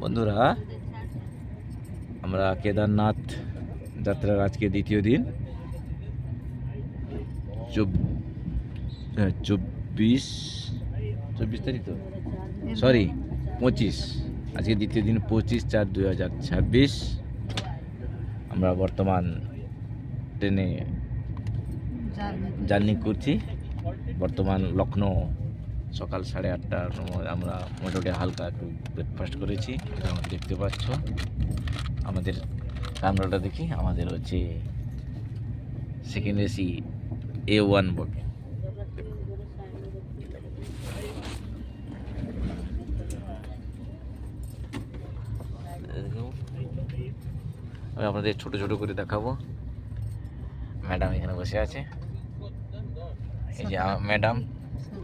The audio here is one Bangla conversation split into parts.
বন্ধুরা, আমরা কেদারনাথ যাত্রার আজকে দ্বিতীয় দিন, 24 তারিখ তো, সরি 25, আজকে দ্বিতীয় দিন 25/4/2026। আমরা বর্তমান ট্রেনে জার্নি করছি। বর্তমান লখনৌ, সকাল 8:30টার সময় আমরা মোটামুটি হালকা একটু ব্রেকফাস্ট করেছি। এটা আমরা দেখতে পাচ্ছ, আমাদের ক্যামেরাটা দেখি, আমাদের হচ্ছে সেকেন্ড এসি A1 বগে। আমি আপনাদের ছোট ছোট করে দেখাবো। ম্যাডাম এখানে বসে আছে, এই যে ম্যাডাম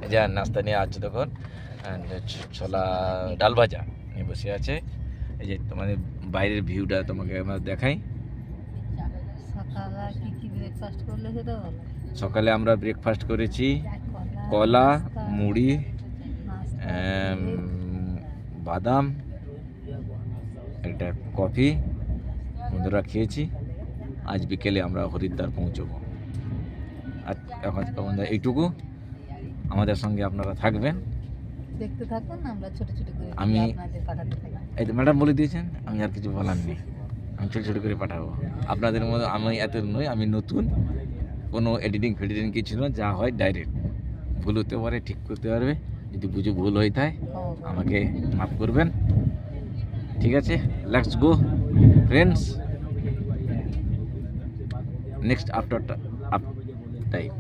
এই যে নাস্তা নিয়ে আসছে, তখন ছোলা ডাল ভাজা নিয়ে বসে আছে। এই যে তোমাদের বাইরের ভিউটা তোমাকে আমরা দেখাই। সকালে আমরা ব্রেকফাস্ট করেছি, কলা, মুড়ি, বাদাম, একটা কফি বন্ধুরা খেয়েছি। আজ বিকেলে আমরা হরিদ্বার পৌঁছবো। আর এখন এইটুকু, আমাদের সঙ্গে আপনারা থাকবেন, দেখতে থাকুন। আমরা ছোট ছোট করে আমি এই তো ম্যাডাম বলে দিয়েছেন, আমি আর কিছু বলার নেই। আমি ছোট ছোট করে পাঠাবো আপনাদের মধ্যে। আমি এত নই, আমি নতুন, কোনো এডিটিং ফেডিটিং কিছু না, যা হয় ডাইরেক্ট। ভুল হতে পারে, ঠিক করতে পারবে। যদি বুঝে ভুল হয়ে থাকে আমাকে মাফ করবেন, ঠিক আছে? Let's go friends, next after time.